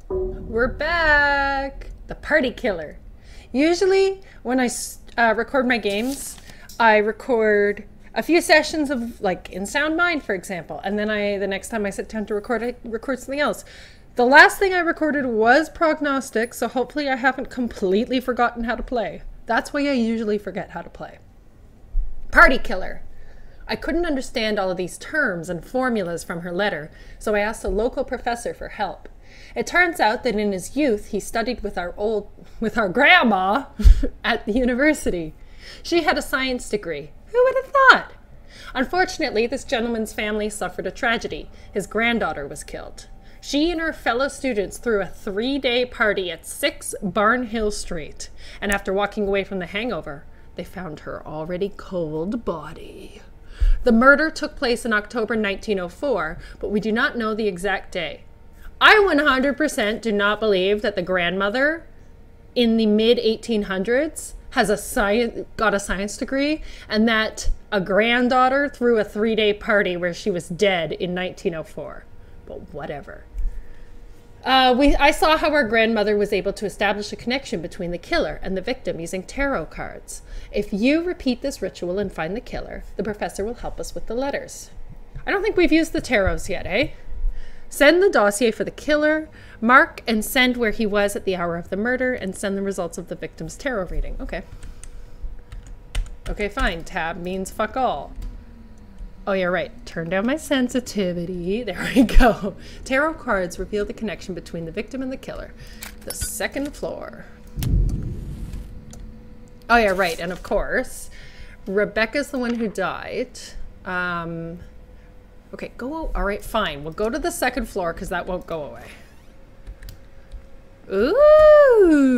We're back! The party killer. Usually when I record my games, I record a few sessions of, like, in SoundMind, for example, and then the next time I sit down to record, I record something else. The last thing I recorded was Prognostic, so hopefully I haven't completely forgotten how to play. That's why I usually forget how to play. Party killer. I couldn't understand all of these terms and formulas from her letter, so I asked a local professor for help. It turns out that in his youth he studied with our grandma at the university. She had a science degree. Who would have thought? Unfortunately, this gentleman's family suffered a tragedy. His granddaughter was killed. She and her fellow students threw a 3-day party at 6 Barnhill Street, and after walking away from the hangover, they found her already cold body. The murder took place in October 1904, but we do not know the exact day. I 100% do not believe that the grandmother in the mid-1800s got a science degree, and that a granddaughter threw a 3-day party where she was dead in 1904. But whatever. I saw how our grandmother was able to establish a connection between the killer and the victim using tarot cards. If you repeat this ritual and find the killer, the professor will help us with the letters. I don't think we've used the tarots yet, eh? Send the dossier for the killer, mark and send where he was at the hour of the murder, and send the results of the victim's tarot reading. Okay. Okay, fine. Tab means fuck all. Oh, you're right. Turn down my sensitivity. There we go. Tarot cards reveal the connection between the victim and the killer. The second floor. Oh, yeah, right. And of course, Rebecca's the one who died. Okay, all right, fine. We'll go to the second floor because that won't go away. Ooh.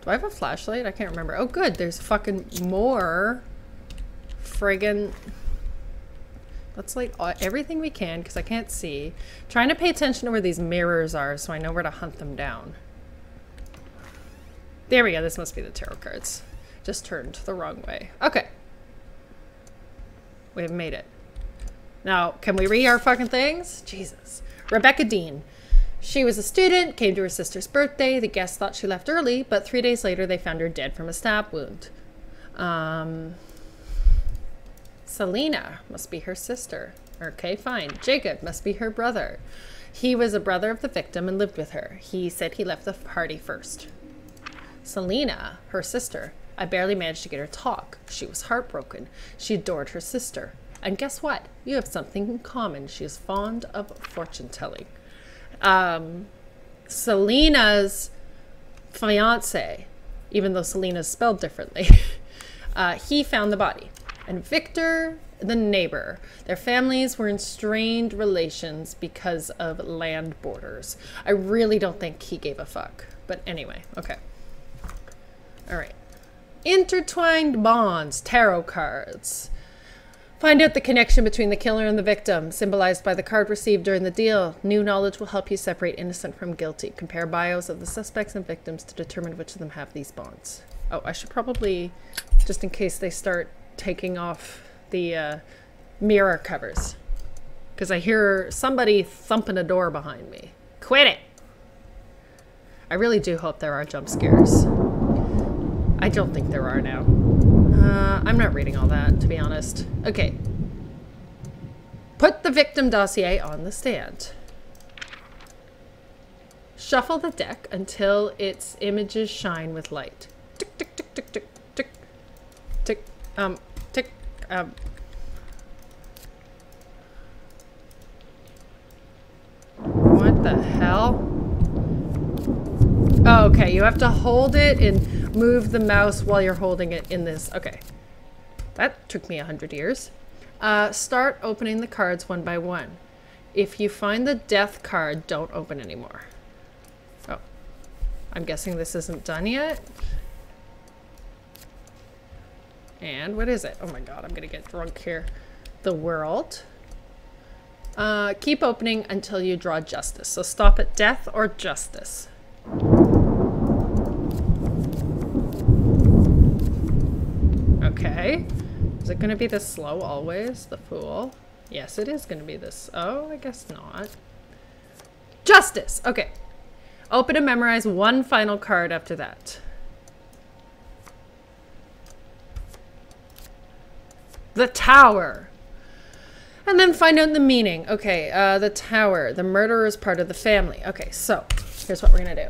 Do I have a flashlight? I can't remember. Oh, good. There's fucking more friggin'... Let's light everything we can because I can't see. Trying to pay attention to where these mirrors are so I know where to hunt them down. There we go. This must be the tarot cards. Just turned the wrong way. Okay. We have made it. Now, can we read our fucking things? Jesus. Rebecca Dean. She was a student, came to her sister's birthday. The guests thought she left early, but 3 days later they found her dead from a stab wound. Selena must be her sister. Okay, fine. Jacob must be her brother. He was a brother of the victim and lived with her. He said he left the party first. Selena, her sister. I barely managed to get her to talk. She was heartbroken. She adored her sister. And guess what? You have something in common. She is fond of fortune-telling. Selena's fiance, even though Selena's spelled differently, he found the body. And Victor, the neighbor, their families were in strained relations because of land borders. I really don't think he gave a fuck. But anyway, okay. All right. Intertwined bonds, tarot cards. Find out the connection between the killer and the victim, symbolized by the card received during the deal. New knowledge will help you separate innocent from guilty. Compare bios of the suspects and victims to determine which of them have these bonds. Oh, I should probably, just in case they start taking off the mirror covers, because I hear somebody thumping a door behind me. Quit it! I really do hope there are jump scares. I don't think there are now. I'm not reading all that, to be honest. Okay. Put the victim dossier on the stand. Shuffle the deck until its images shine with light. Tick, tick, tick, tick, tick, tick, tick, tick, What the hell? Oh, okay, you have to hold it and move the mouse while you're holding it in this. Okay. That took me 100 years. Start opening the cards one by one. If you find the death card, don't open anymore. Oh. I'm guessing this isn't done yet. And what is it? Oh my god, I'm gonna get drunk here. The World. Keep opening until you draw Justice. So stop at Death or Justice. Okay. Is it going to be this slow always? The Fool. Yes, it is going to be this. Oh, I guess not. Justice. Okay. Open and memorize one final card after that. The Tower. And then find out the meaning. Okay, the Tower. The murderer is part of the family. Okay, so here's what we're going to do.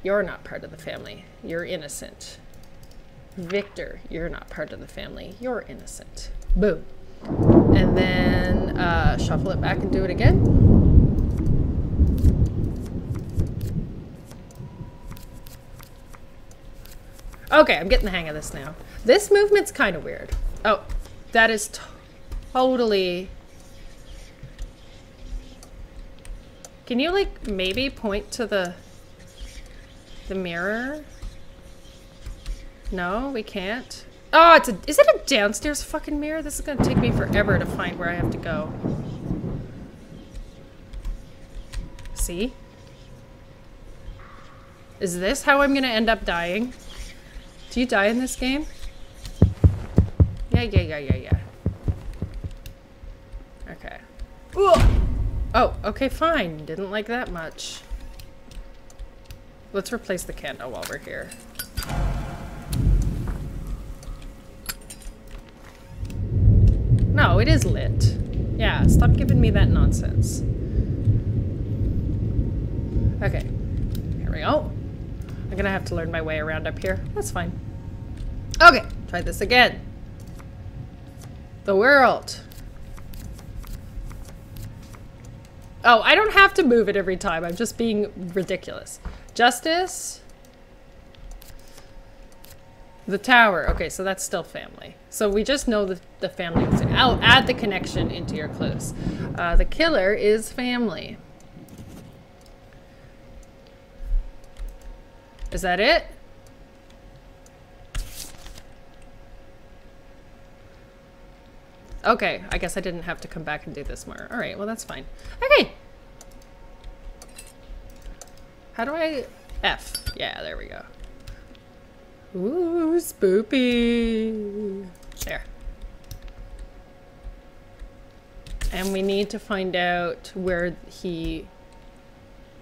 You're not part of the family. You're innocent. Victor, you're not part of the family. You're innocent. Boom. And then shuffle it back and do it again. Okay, I'm getting the hang of this now. This movement's kind of weird. Oh, that is totally... Can you, like, maybe point to the mirror? No, we can't. Oh, is it a downstairs fucking mirror? This is gonna take me forever to find where I have to go. See? Is this how I'm gonna end up dying? Do you die in this game? Yeah. Okay. Ooh. Oh, okay, fine. Didn't like that much. Let's replace the candle while we're here. No, it is lit. Yeah, stop giving me that nonsense. Okay, here we go. I'm gonna have to learn my way around up here. That's fine. Okay, try this again. The world. Oh, I don't have to move it every time. I'm just being ridiculous. Justice. The Tower. Okay, so that's still family. So we just know the family. I'll add the connection into your clues. The killer is family. Is that it? Okay, I guess I didn't have to come back and do this more. All right, well, that's fine. Okay. How do I... F. Yeah, there we go. Ooh, spoopy. There. And we need to find out where he...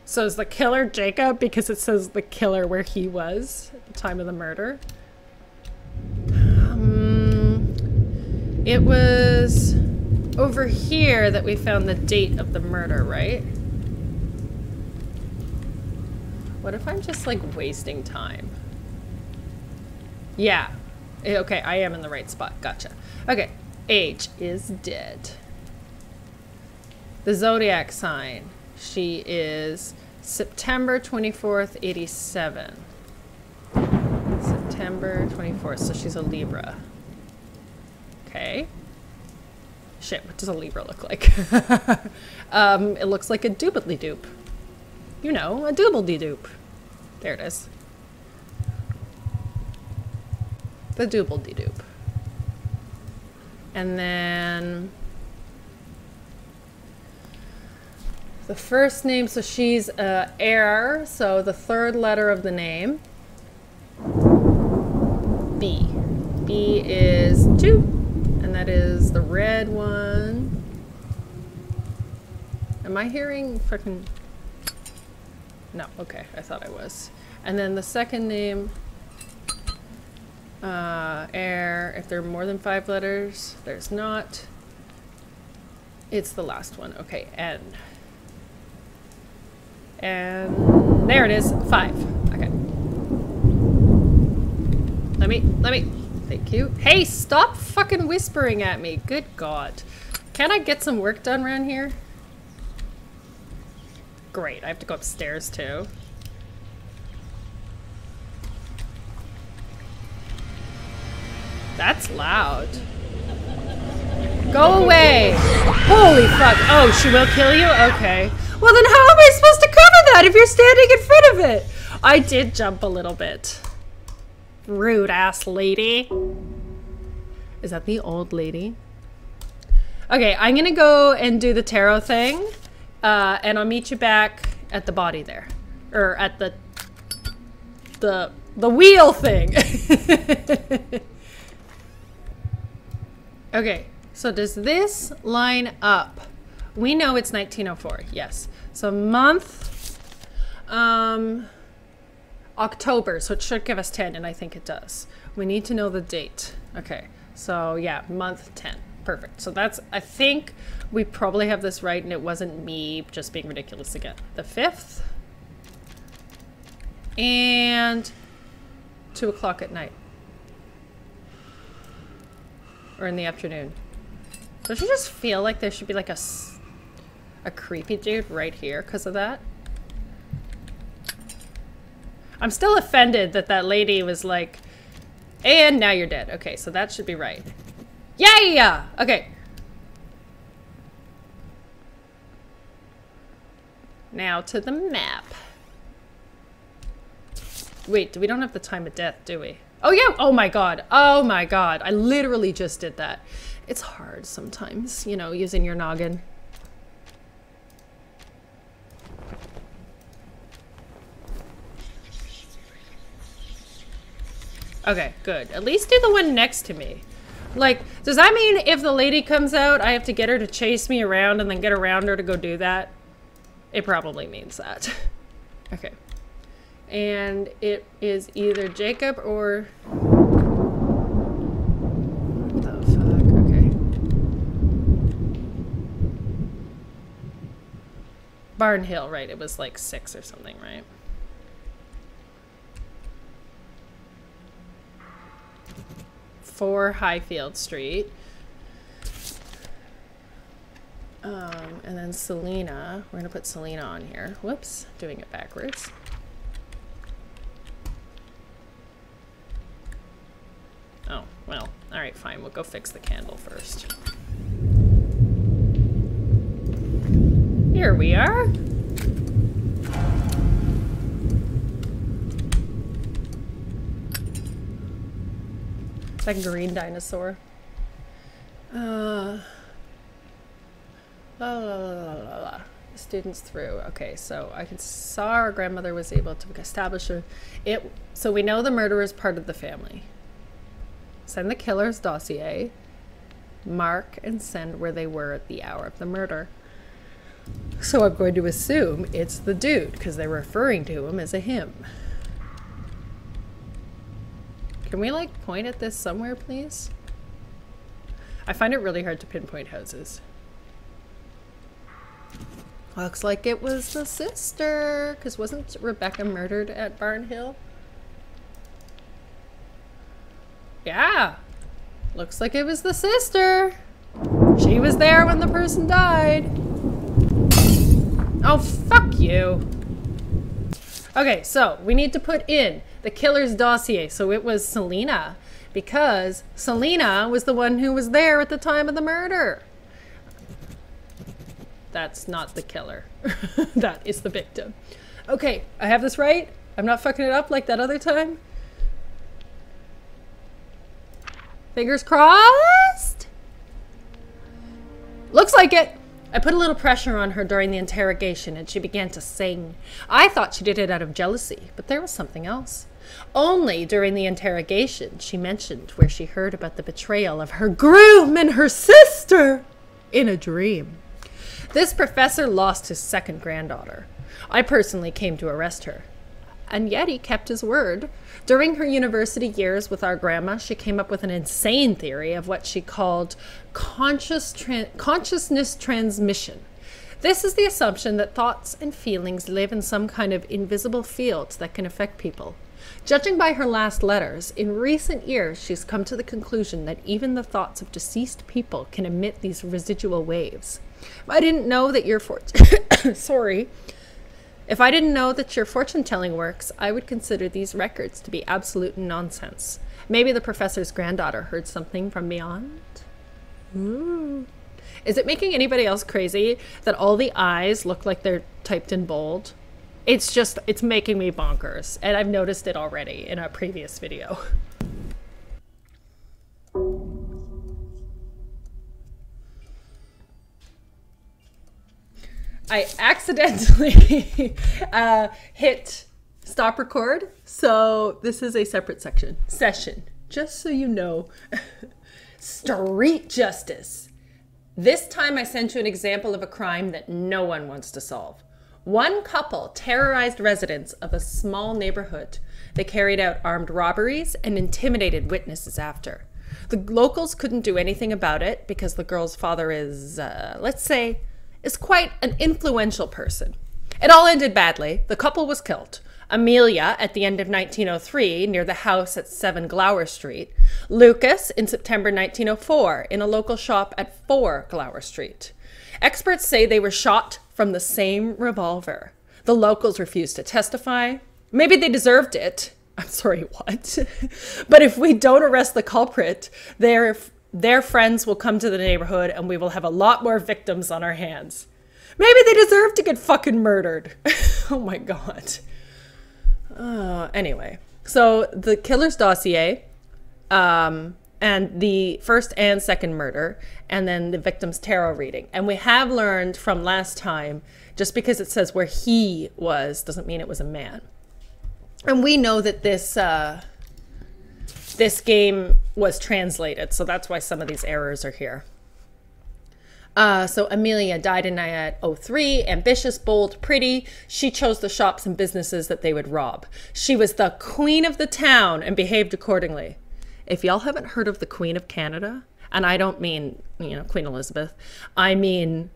So is the killer Jacob? Because it says the killer where he was at the time of the murder. It was over here that we found the date of the murder, right? What if I'm just like wasting time? Yeah. Okay, I am in the right spot. Gotcha. Okay. Age is dead. The zodiac sign. She is September 24th, 87. September 24th, so she's a Libra. Okay. Shit, what does a Libra look like? It looks like a doobly-doop. You know, a doobly-doop. There it is. The doobly-doop. And then... the first name, so she's heir, so the third letter of the name. B. B is 2. And that is the red one. Am I hearing frickin'... No, okay, I thought I was. And then the second name, heir, if there are more than 5 letters, there's not. It's the last one, okay, N. And there it is, 5, okay. Let me, thank you. Hey, stop fucking whispering at me, good God. Can I get some work done around here? Great, I have to go upstairs too. That's loud. Go away! Holy fuck. Oh, she will kill you? Okay. Well then how am I supposed to cover that if you're standing in front of it? I did jump a little bit. Rude ass lady. Is that the old lady? Okay, I'm gonna go and do the tarot thing. And I'll meet you back at the body there. Or at the wheel thing. Okay, So does this line up? We know it's 1904, yes. So month, October, so it should give us 10, and I think it does. We need to know the date. Okay, so yeah, month 10, perfect. So that's, I think we probably have this right, and it wasn't me just being ridiculous again. The 5th, and 2 o'clock at night. Or in the afternoon. Don't you just feel like there should be like a creepy dude right here because of that? I'm still offended that that lady was like, and now you're dead. Okay, so that should be right. Yeah! Okay. Now to the map. Wait, we don't have the time of death, do we? Oh yeah! Oh my god. Oh my god. I literally just did that. It's hard sometimes, you know, using your noggin. Okay, good. At least do the one next to me. Like, does that mean if the lady comes out, I have to get her to chase me around and then get around her to go do that? It probably means that. Okay. And it is either Jacob or... What the fuck? Okay. Barn Hill, right? It was like 6 or something, right? For Highfield Street. And then Selena. We're gonna put Selena on here. Whoops, doing it backwards. Oh, well, all right, fine. We'll go fix the candle first. Here we are. That green dinosaur. La, la, la, la, la, la. Students through. Okay, so I saw our grandmother was able to establish it. So we know the murderer is part of the family. Send the killer's dossier. Mark and send where they were at the hour of the murder. So I'm going to assume it's the dude because they're referring to him as a him. Can we like point at this somewhere, please? I find it really hard to pinpoint houses. Looks like it was the sister, because wasn't Rebecca murdered at Barn Hill? Yeah, looks like it was the sister. She was there when the person died. Oh, fuck you. Okay, so we need to put in the killer's dossier. So it was Selena, because Selena was the one who was there at the time of the murder. That's not the killer. That is the victim. Okay, I have this right? I'm not fucking it up like that other time? Fingers crossed? Looks like it. I put a little pressure on her during the interrogation and she began to sing. I thought she did it out of jealousy, but there was something else. Only during the interrogation she mentioned where she heard about the betrayal of her groom and her sister in a dream. This professor lost his second granddaughter. I personally came to arrest her. And yet he kept his word. During her university years with our grandma, she came up with an insane theory of what she called consciousness transmission. This is the assumption that thoughts and feelings live in some kind of invisible fields that can affect people. Judging by her last letters, in recent years, she's come to the conclusion that even the thoughts of deceased people can emit these residual waves. If I didn't know that your If I didn't know that your fortune-telling works, I would consider these records to be absolute nonsense. Maybe the professor's granddaughter heard something from beyond? Ooh. Is it making anybody else crazy that all the I's look like they're typed in bold? It's making me bonkers, and I've noticed it already in a previous video. I accidentally hit stop record, so this is a separate session, just so you know. Street justice. This time I sent you an example of a crime that no one wants to solve. One couple terrorized residents of a small neighborhood. They carried out armed robberies and intimidated witnesses after. The locals couldn't do anything about it because the girl's father is, let's say, is quite an influential person. It all ended badly. The couple was killed. Amelia at the end of 1903 near the house at 7 Glower Street. Lucas in September 1904 in a local shop at 4 Glower Street. Experts say they were shot from the same revolver. The locals refused to testify. Maybe they deserved it. I'm sorry, what? But if we don't arrest the culprit, their friends will come to the neighborhood and we will have a lot more victims on our hands. Maybe they deserve to get fucking murdered. Oh my God. Anyway, so the killer's dossier, and the first and second murder, and then the victim's tarot reading. And we have learned from last time, just because it says where he was, doesn't mean it was a man. And we know that this game was translated, so that's why some of these errors are here. So Amelia died in 1903, ambitious, bold, pretty. She chose the shops and businesses that they would rob. She was the queen of the town and behaved accordingly. If y'all haven't heard of the Queen of Canada, and I don't mean, Queen Elizabeth, I mean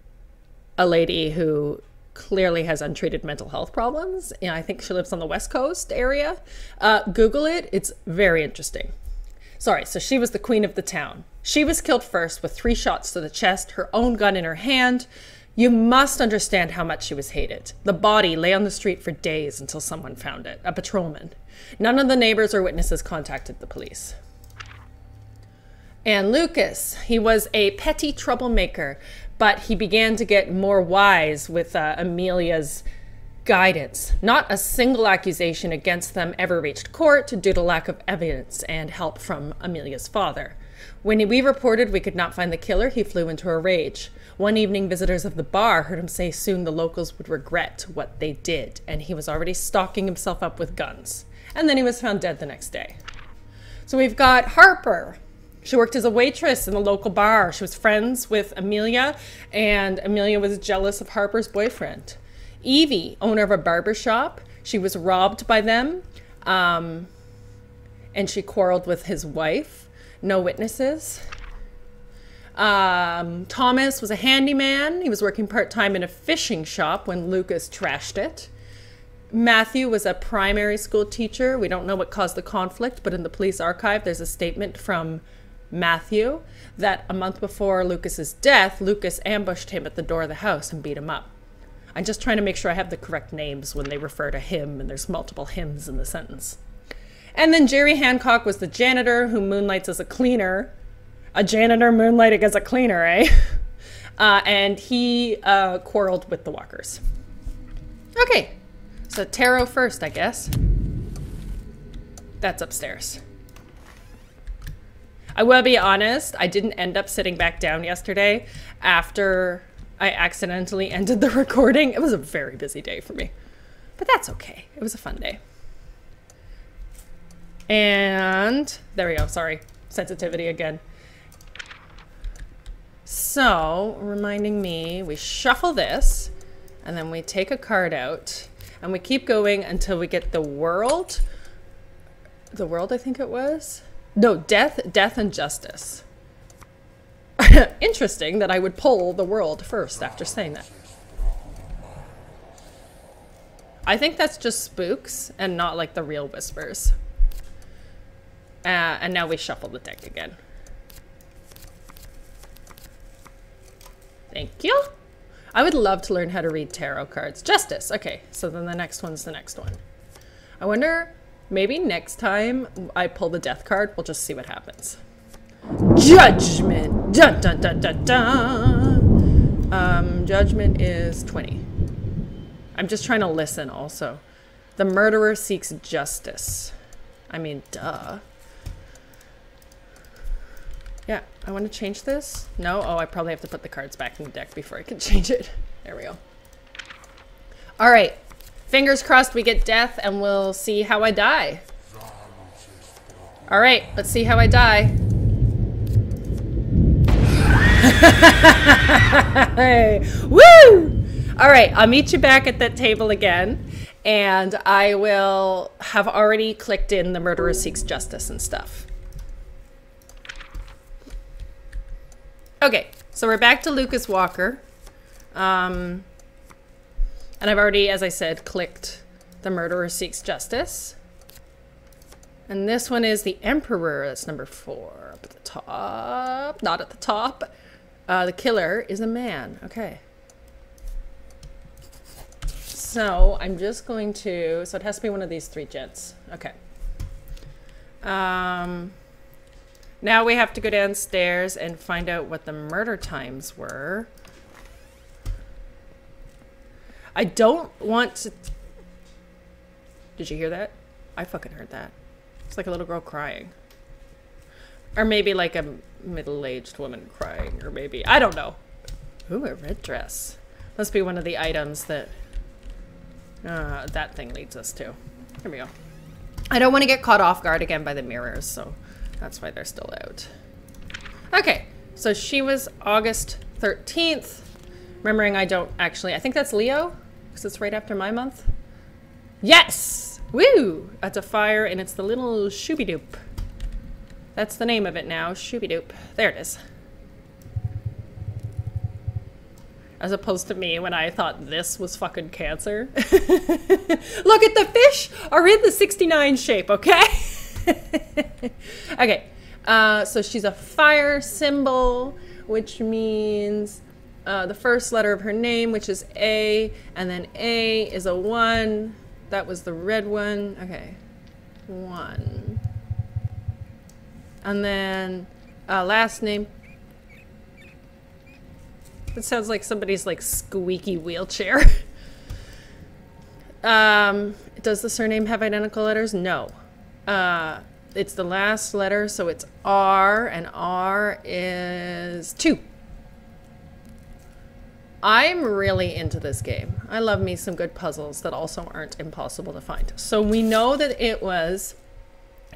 a lady who clearly has untreated mental health problems. I think she lives on the West Coast area. Google it. It's very interesting. Sorry, so she was the queen of the town. She was killed first with 3 shots to the chest, her own gun in her hand. You must understand how much she was hated. The body lay on the street for days until someone found it, a patrolman. None of the neighbors or witnesses contacted the police. And Lucas, he was a petty troublemaker, but he began to get more wise with Amelia's guidance. Not a single accusation against them ever reached court due to lack of evidence and help from Amelia's father. When we reported we could not find the killer, he flew into a rage. One evening, visitors of the bar heard him say soon the locals would regret what they did, and he was already stocking himself up with guns. And then he was found dead the next day. So we've got Harper. She worked as a waitress in the local bar. She was friends with Amelia, and Amelia was jealous of Harper's boyfriend. Evie, owner of a barber shop, she was robbed by them, and she quarreled with his wife. No witnesses. Thomas was a handyman. He was working part-time in a fishing shop when Lucas trashed it. Matthew was a primary school teacher. We don't know what caused the conflict, but in the police archive, there's a statement from Matthew that a month before Lucas's death, Lucas ambushed him at the door of the house and beat him up. I'm just trying to make sure I have the correct names when they refer to him, and there's multiple hims in the sentence. And then Jerry Hancock was the janitor who moonlights as a cleaner. A janitor moonlighting as a cleaner, eh? And he quarreled with the walkers. Okay, so tarot first, I guess. That's upstairs. I will be honest, I didn't end up sitting back down yesterday after I accidentally ended the recording. It was a very busy day for me, but that's okay. It was a fun day. And there we go. Sorry, sensitivity again. So, reminding me, we shuffle this, and then we take a card out, and we keep going until we get the world. The world, I think it was. No, death, and justice. Interesting that I would pull the world first after saying that. I think that's just spooks and not like the real whispers. And now we shuffle the deck again. Thank you. I would love to learn how to read tarot cards. Justice. Okay, so then the next one's the next one. I wonder, maybe next time I pull the death card, we'll just see what happens. Judgment. Dun dun dun dun dun. Judgment is 20. I'm just trying to listen also. The murderer seeks justice. I mean, duh. Yeah, I want to change this. No? Oh, I probably have to put the cards back in the deck before I can change it. There we go. All right. Fingers crossed we get death and we'll see how I die. All right, let's see how I die. Hey, woo! All right, I'll meet you back at that table again, and I will have already clicked in the murderer seeks justice and stuff. Okay, so we're back to Lucas Walker. And I've already, as I said, clicked the murderer seeks justice. And this one is the Emperor. That's number 4 up at the top. Not at the top. The killer is a man. Okay. So I'm just going to, so it has to be one of these 3 gents. Okay. Now we have to go downstairs and find out what the murder times were. I don't want to... Did you hear that? I fucking heard that. It's like a little girl crying. Or maybe like a middle-aged woman crying. Or maybe... I don't know. Ooh, a red dress. Must be one of the items that that thing leads us to. Here we go. I don't want to get caught off guard again by the mirrors, so that's why they're still out. Okay, so she was August 13th. Remembering I don't actually... I think that's Leo, because it's right after my month. Yes! Woo! That's a fire, and it's the little Shooby-Doop. That's the name of it now, Shooby-Doop. There it is. As opposed to me when I thought this was fucking Cancer. Look at the fish are in the 69 shape, okay? Okay, so she's a fire symbol, which means the first letter of her name, which is A, and then A is a 1. That was the red one. Okay, 1. And then last name. It sounds like somebody's like squeaky wheelchair. Does the surname have identical letters? No. It's the last letter, so it's R, and R is 2. I'm really into this game. I love me some good puzzles that also aren't impossible to find. So we know that it was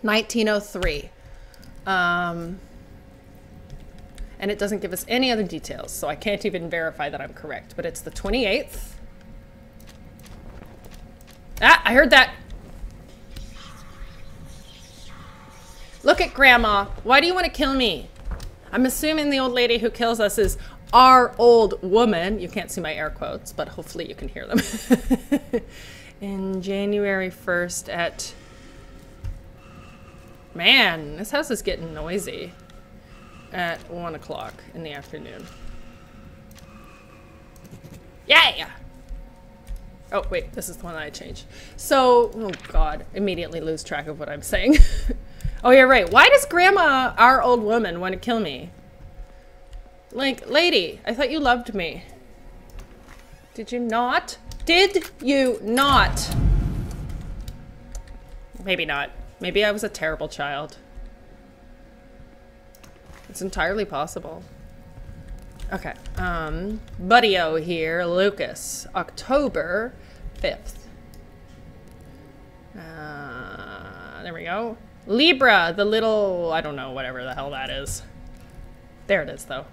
1903. And it doesn't give us any other details, so I can't even verify that I'm correct, but it's the 28th. Ah, I heard that. Look at Grandma. Why do you want to kill me? I'm assuming the old lady who kills us is our old woman. You can't see my air quotes, but hopefully you can hear them. In January 1st at... Man, this house is getting noisy. At 1 o'clock in the afternoon. Yeah! Oh, wait, this is the one I changed. So, oh God, immediately lose track of what I'm saying. Oh, you're right. Why does Grandma, our old woman, want to kill me? Like, lady, I thought you loved me. Did you not? Did you not? Maybe not. Maybe I was a terrible child. It's entirely possible. Okay, Buddy-O here, Lucas, October 5th. There we go. Libra, the little, I don't know, whatever the hell that is. There it is, though.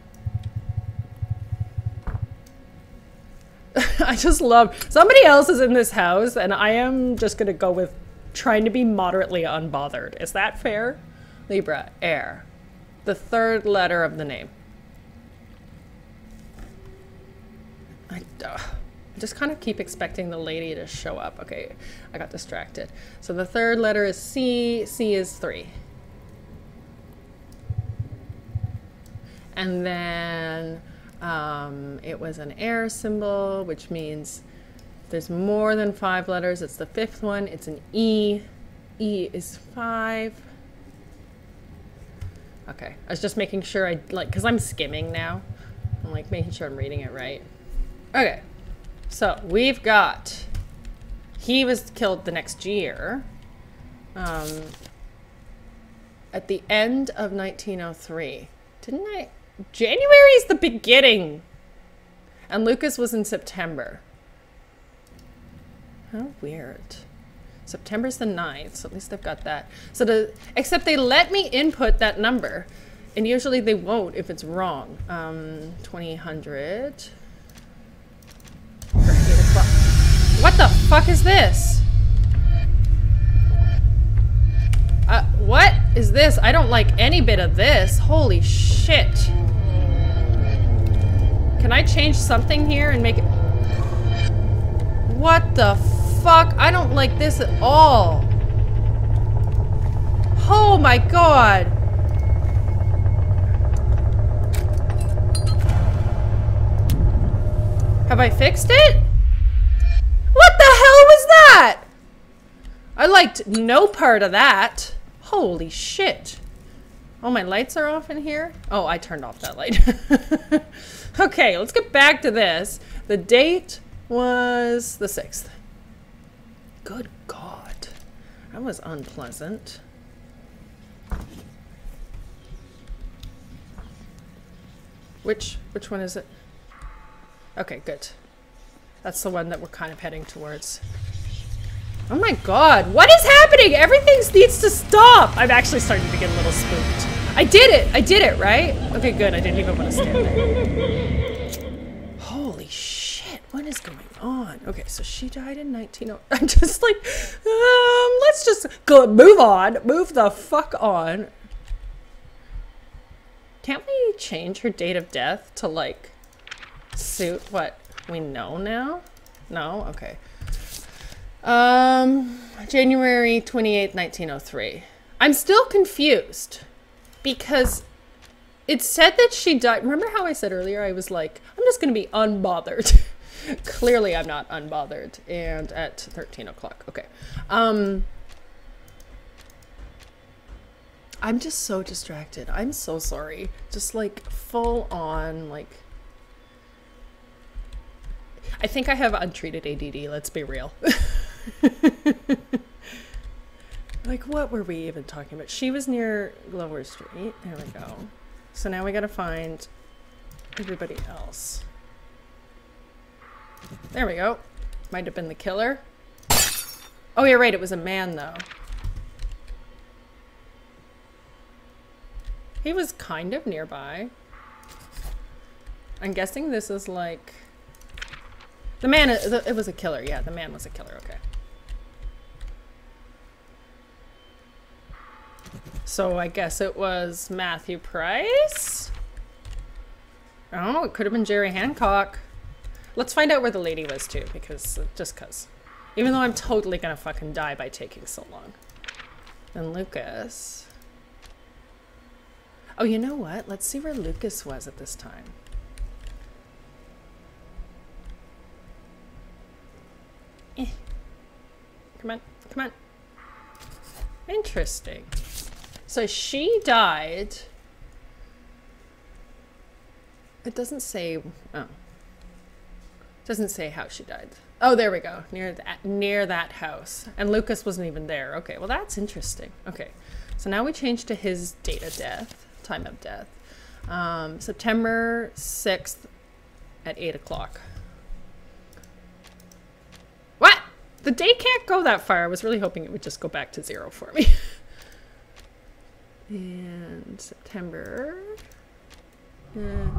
I just love, somebody else is in this house, and I am just gonna go with trying to be moderately unbothered. Is that fair? Libra, air. The 3rd letter of the name. I just kind of keep expecting the lady to show up. Okay, I got distracted. So the 3rd letter is C. C is 3. And then it was an air symbol, which means there's more than 5 letters. It's the 5th one. It's an E. E is 5. Okay, I was just making sure I, like, because I'm skimming now. I'm like making sure I'm reading it right. Okay, so we've got, he was killed the next year. At the end of 1903. Didn't I? January is the beginning. And Lucas was in September. How weird. September's the 9th, so at least I've got that. So except they let me input that number. And usually they won't if it's wrong. 2000. For 8 o'clock. What the fuck is this? What is this? I don't like any bit of this. Holy shit. Can I change something here and make it... What the fuck? I don't like this at all. Oh my god. Have I fixed it? What the hell was that? I liked no part of that. Holy shit. Oh, my lights are off in here? Oh, I turned off that light. Okay, let's get back to this. The date was the 6th. Good God. That was unpleasant. Which one is it? Okay, good. That's the one that we're kind of heading towards. Oh my god, what is happening? Everything needs to stop! I'm actually starting to get a little spooked. I did it, right? Okay, good, I didn't even want to stand there. Holy shit, what is going on? Okay, so she died in 19... I'm just like, let's just go, move on. Move the fuck on. Can't we change her date of death to, like, suit what we know now? No? Okay. January 28th, 1903. I'm still confused because it said that she died. Remember how I said earlier, I was like, I'm just going to be unbothered. Clearly I'm not unbothered. And at 13 o'clock. Okay. I'm just so distracted. I'm so sorry. Just like full on, like, I think I have untreated ADD, let's be real. Like, what were we even talking about? She was near Glover Street. There we go. So now we gotta find everybody else. There we go. Might have been the killer. Oh, you're right, it was a man though. He was kind of nearby. I'm guessing this is like... The man, it was a killer. Yeah, the man was a killer. Okay. So I guess it was Matthew Price? I don't know, it could have been Jerry Hancock. Let's find out where the lady was too, because, just cause. Even though I'm totally gonna fucking die by taking so long. And Lucas. Oh, you know what? Let's see where Lucas was at this time. Come on, come on. Interesting. So she died. It doesn't say, oh. It doesn't say how she died. Oh, there we go. Near that house. And Lucas wasn't even there. Okay, well that's interesting. Okay. So now we change to his date of death, time of death. September 6th at 8 o'clock. What? The day can't go that far. I was really hoping it would just go back to 0 for me. And September. The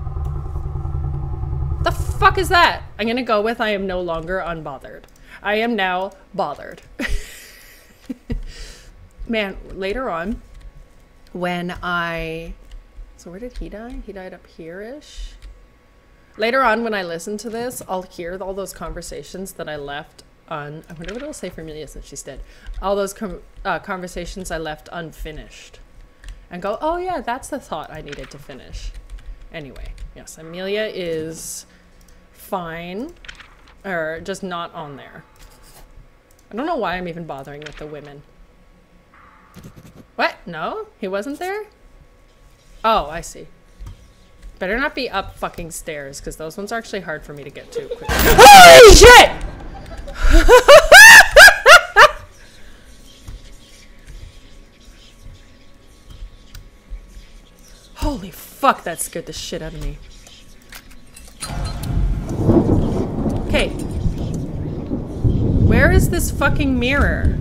fuck is that? I'm gonna go with I am no longer unbothered. I am now bothered. Man, later on, when so where did he die? He died up here-ish. Later on, when I listen to this, I'll hear all those conversations that I left I wonder what it'll say for Amelia since she's dead. All those conversations I left unfinished. And go, oh yeah, that's the thought I needed to finish. Anyway, yes, Amelia is fine. Or just not on there. I don't know why I'm even bothering with the women. What? No? He wasn't there? Oh, I see. Better not be up fucking stairs, because those ones are actually hard for me to get to quickly. Holy shit! Holy fuck, that scared the shit out of me. Okay. Where is this fucking mirror?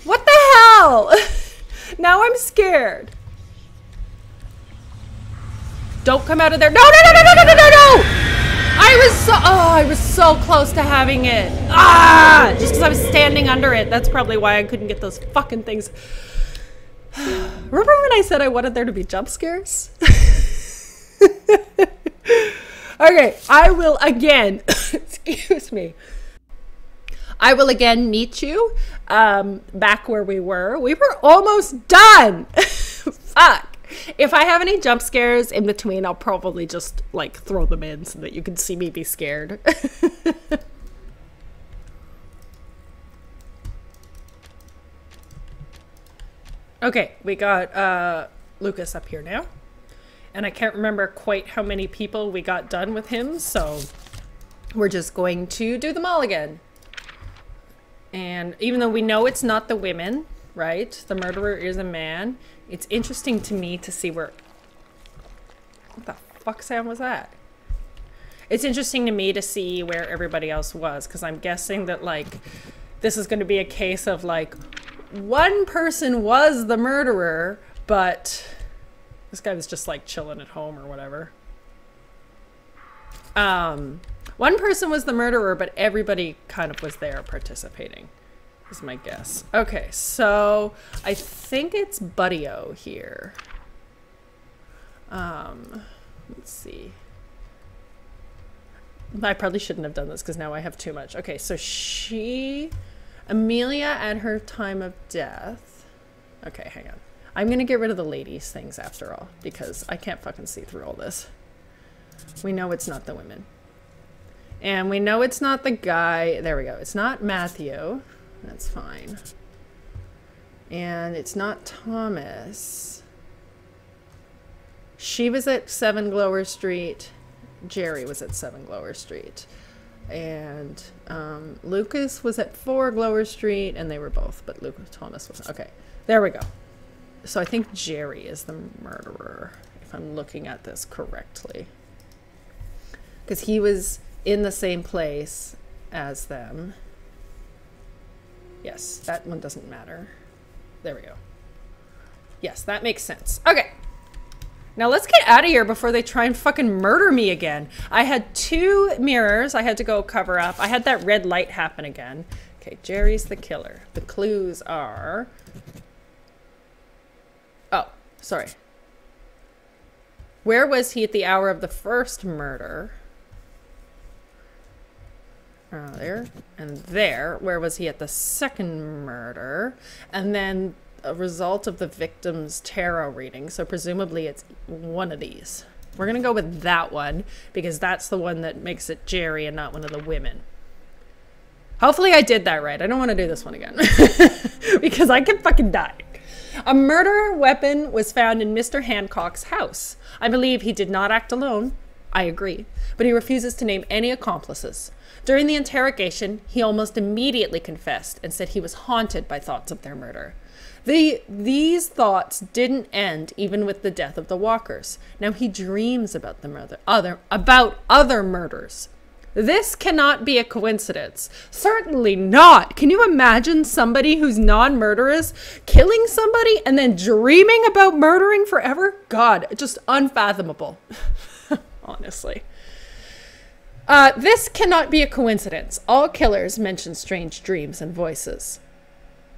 What the hell? Now I'm scared. Don't come out of there. No, no, no, no, no, no, no, no, no! I was so close to having it. Ah! Just because I was standing under it. That's probably why I couldn't get those fucking things. Remember when I said I wanted there to be jump scares? Okay, I will again, excuse me. I will again meet you back where we were. We were almost done. Fuck. If I have any jump scares in between, I'll probably just like throw them in so that you can see me be scared. Okay, we got Lucas up here now. And I can't remember quite how many people we got done with him, so we're just going to do them all again. And even though we know it's not the women, right? The murderer is a man. It's interesting to me to see where... What the fuck sound was that? It's interesting to me to see where everybody else was, because I'm guessing that, like, this is going to be a case of, like, one person was the murderer, but this guy was just, like, chilling at home or whatever. One person was the murderer, but everybody kind of was there participating, is my guess. Okay, so I think it's Buddy-O here. Let's see. I probably shouldn't have done this because now I have too much. Okay, so Amelia at her time of death. Okay, hang on. I'm gonna get rid of the ladies things after all because I can't fucking see through all this. We know it's not the women. And we know it's not the guy. There we go. It's not Matthew. That's fine. And it's not Thomas. She was at 7 Glower Street. Jerry was at 7 Glower Street. And Lucas was at 4 Glower Street, and they were both, but Thomas was. Okay, there we go. So I think Jerry is the murderer, if I'm looking at this correctly. Because he was in the same place as them. Yes, that one doesn't matter. There we go. Yes, that makes sense. Okay. Now let's get out of here before they try and fucking murder me again. I had 2 mirrors I had to go cover up. I had that red light happen again. Okay, Jerry's the killer. The clues are... Oh, sorry. Where was he at the hour of the first murder? There and there. Where was he at the second murder? And then a result of the victim's tarot reading. So presumably it's one of these. We're going to go with that one because that's the one that makes it Jerry and not one of the women. Hopefully I did that right. I don't want to do this one again because I can fucking die. A murder weapon was found in Mr. Hancock's house. I believe he did not act alone. I agree. But he refuses to name any accomplices. During the interrogation, he almost immediately confessed and said he was haunted by thoughts of their murder. These thoughts didn't end even with the death of the Walkers. Now he dreams about other murders. This cannot be a coincidence. Certainly not. Can you imagine somebody who's non-murderous killing somebody and then dreaming about murdering forever? God, just unfathomable. Honestly. This cannot be a coincidence. All killers mention strange dreams and voices.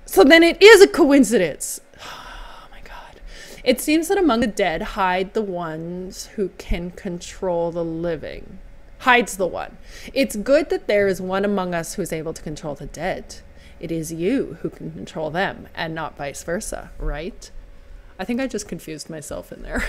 So then it is a coincidence. Oh my God. It seems that among the dead hide the ones who can control the living. Hides the one. It's good that there is one among us who is able to control the dead. It is you who can control them and not vice versa, right? I think I just confused myself in there.